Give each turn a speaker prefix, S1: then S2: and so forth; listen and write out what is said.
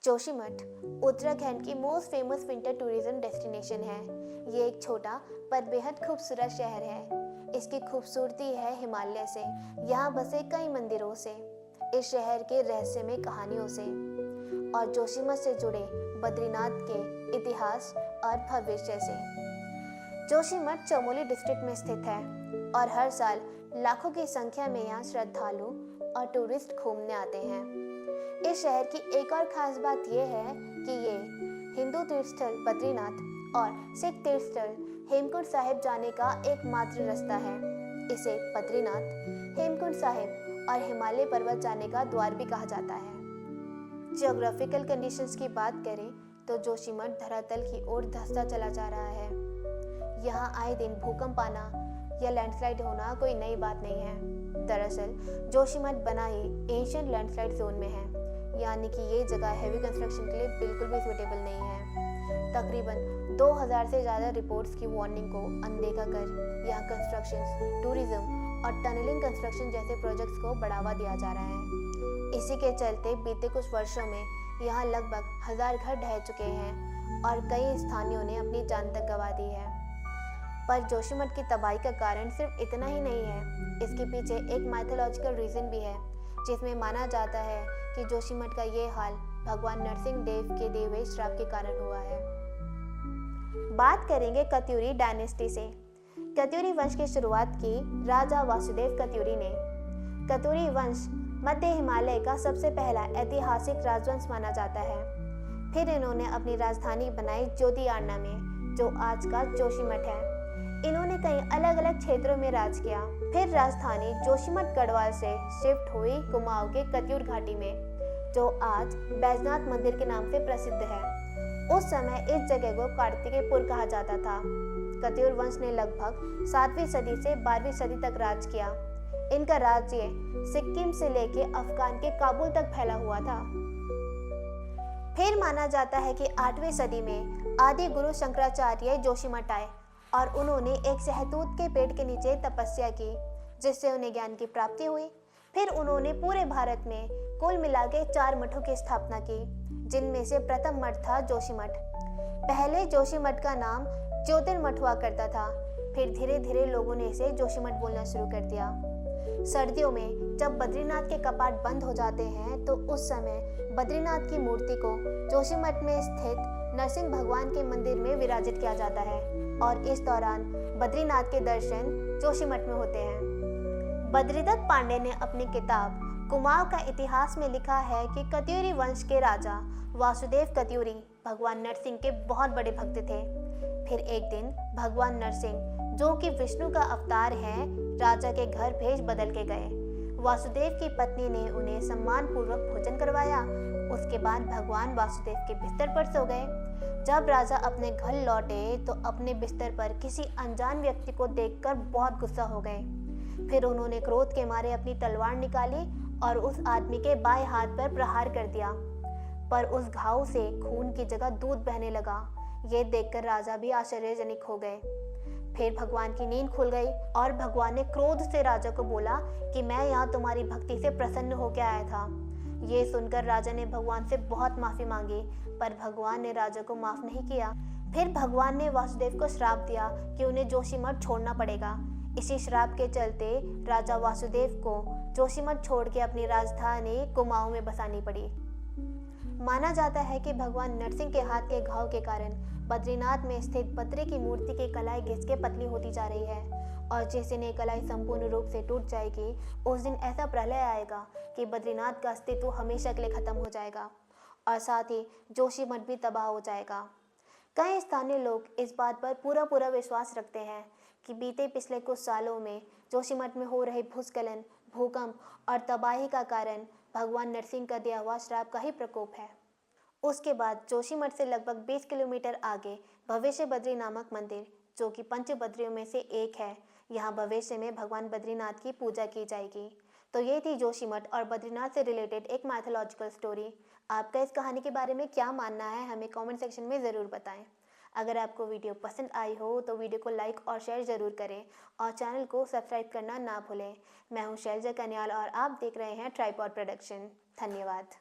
S1: जोशीमठ उत्तराखंड की most famous winter tourism destination है। ये एक छोटा पर बेहद खूबसूरत शहर है। इसकी खूबसूरती है हिमालय से, यहाँ बसे कई मंदिरों से, इस शहर के रहस्यमय कहानियों से और जोशीमठ से जुड़े बद्रीनाथ के इतिहास और भविष्य से। जोशीमठ चमोली डिस्ट्रिक्ट में स्थित है और हर साल लाखों की संख्या में यहाँ श्रद्धालु और टूरिस्ट घूमने आते हैं। इस शहर की एक और खास बात यह है कि ये हिंदू तीर्थस्थल बद्रीनाथ और सिख तीर्थस्थल हेमकुंड साहिब जाने का एकमात्र रास्ता है। इसे बद्रीनाथ, हेमकुंड साहिब और हिमालय पर्वत जाने का द्वार भी कहा जाता है। जियोग्राफिकल कंडीशंस की बात करें तो जोशीमठ धरातल की ओर धंसता चला जा रहा है। यहाँ आए दिन भूकंप आना या लैंडस्लाइड होना कोई नई बात नहीं है। दरअसल जोशीमठ बना ही एशियन लैंडस्लाइड जोन में है, यानी कि ये जगह हैवी कंस्ट्रक्शन के लिए बिल्कुल भी सूटेबल नहीं है। तकरीबन 2000 से ज़्यादा रिपोर्ट्स की वार्निंग को अनदेखा कर यहाँ कंस्ट्रक्शन, टूरिज्म और टनलिंग कंस्ट्रक्शन जैसे प्रोजेक्ट्स को बढ़ावा दिया जा रहा है। इसी के चलते बीते कुछ वर्षों में यहाँ लगभग 1000 घर ढह चुके हैं और कई स्थानीयों ने अपनी जान तक गंवा दी है। पर जोशीमठ की तबाही का कारण सिर्फ इतना ही नहीं है, इसके पीछे एक माइथोलॉजिकल रीज़न भी है, जिसमें माना जाता है कि जोशीमठ का ये हाल भगवान नरसिंह देव के दिए हुए श्राप के कारण हुआ है। बात करेंगे कत्यूरी डायनेस्टी से। कत्यूरी वंश की शुरुआत की राजा वासुदेव कत्यूरी ने। कत्यूरी वंश मध्य हिमालय का सबसे पहला ऐतिहासिक राजवंश माना जाता है। फिर इन्होंने अपनी राजधानी बनाई ज्योतियारना में, जो आज का जोशीमठ है। इन्होंने कई अलग अलग क्षेत्रों में राज किया। फिर राजधानी जोशीमठ गढ़वाल से शिफ्ट हुई कुमाऊं के कत्यूर घाटी में, जो आज बैजनाथ मंदिर के नाम से प्रसिद्ध है। उस समय इस जगह को कार्तिकेयपुर कहा जाता था। कत्यूर वंश ने लगभग 7वीं सदी से 12वीं सदी तक राज किया। इनका राज्य सिक्किम से लेके अफगान के काबुल तक फैला हुआ था। फिर माना जाता है कि 8वीं सदी में आदि गुरु शंकराचार्य जोशीमठ आए और उन्होंने एक सहतूत के पेड़ के नीचे तपस्या की, जिससे उन्हें ज्ञान की प्राप्ति हुई। फिर उन्होंने पूरे भारत में कुल मिला के 4 मठों की स्थापना की, जिनमें से प्रथम मठ था जोशीमठ। पहले जोशीमठ का नाम ज्योतिर्मठ हुआ करता था, फिर धीरे धीरे लोगों ने इसे जोशीमठ बोलना शुरू कर दिया। सर्दियों में जब बद्रीनाथ के कपाट बंद हो जाते हैं तो उस समय बद्रीनाथ की मूर्ति को जोशीमठ में स्थित नरसिंह भगवान के मंदिर में विराजित किया जाता है और इस दौरान बद्रीनाथ के दर्शन जोशीमठ में होते हैं। बद्रीदत्त पांडे ने अपनी किताब कुमाऊं का इतिहास में लिखा है कि कत्यूरी वंश के राजा वासुदेव कत्यूरी भगवान नरसिंह के बहुत बड़े भक्त थे। फिर एक दिन भगवान नरसिंह, जो कि विष्णु का अवतार है, राजा के घर भेष बदल के गए। वासुदेव की पत्नी ने उन्हें सम्मान पूर्वक भोजन करवाया। उसके बाद भगवान वासुदेव के बिस्तर पर सो गए। जब राजा अपने घर लौटे तो अपने बिस्तर पर किसी अनजान व्यक्ति को देखकर बहुत गुस्सा हो गए। फिर उन्होंने क्रोध के मारे अपनी तलवार निकाली और उस आदमी के बाएं हाथ पर प्रहार कर दिया, पर उस घाव से खून की जगह दूध बहने लगा। ये देखकर राजा भी आश्चर्यजनक हो गए। फिर भगवान की नींद खुल गई और भगवान ने क्रोध से राजा को बोला कि मैं यहाँ तुम्हारी भक्ति से प्रसन्न होकर आया था। ये सुनकर राजा ने भगवान से बहुत माफी मांगी, पर भगवान ने राजा को माफ नहीं किया। फिर भगवान ने वासुदेव को श्राप दिया कि उन्हें जोशीमठ छोड़ना पड़ेगा। इसी श्राप के चलते राजा वासुदेव को जोशीमठ छोड़ के अपनी राजधानी कुमाऊं में बसानी पड़ी। माना जाता है कि भगवान नरसिंह के हाथ के घाव के कारण बद्रीनाथ में स्थित बद्री की मूर्ति की कलाई घिस के पतली होती जा रही है और जिस दिन ये कलाई संपूर्ण रूप से टूट जाएगी, उस दिन ऐसा प्रलय आएगा कि बद्रीनाथ का अस्तित्व हमेशा के लिए खत्म हो जाएगा और साथ ही जोशीमठ भी तबाह हो जाएगा। कई स्थानीय लोग इस बात पर पूरा विश्वास रखते हैं कि बीते पिछले कुछ सालों में जोशीमठ में हो रहे भूस्खलन, भूकंप और तबाही का कारण भगवान नरसिंह का दिया हुआ श्राप का ही प्रकोप है। उसके बाद जोशीमठ से लगभग 20 किलोमीटर आगे भवेश बद्री नामक मंदिर, जो कि पंच बद्रियों में से एक है, यहाँ भवेश में भगवान बद्रीनाथ की पूजा की जाएगी। तो ये थी जोशीमठ और बद्रीनाथ से रिलेटेड एक माइथोलॉजिकल स्टोरी। आपका इस कहानी के बारे में क्या मानना है, हमें कमेंट सेक्शन में ज़रूर बताएं। अगर आपको वीडियो पसंद आई हो तो वीडियो को लाइक और शेयर ज़रूर करें और चैनल को सब्सक्राइब करना ना भूलें। मैं हूँ शैलजा कन्याल और आप देख रहे हैं ट्राइपॉड प्रोडक्शन। धन्यवाद।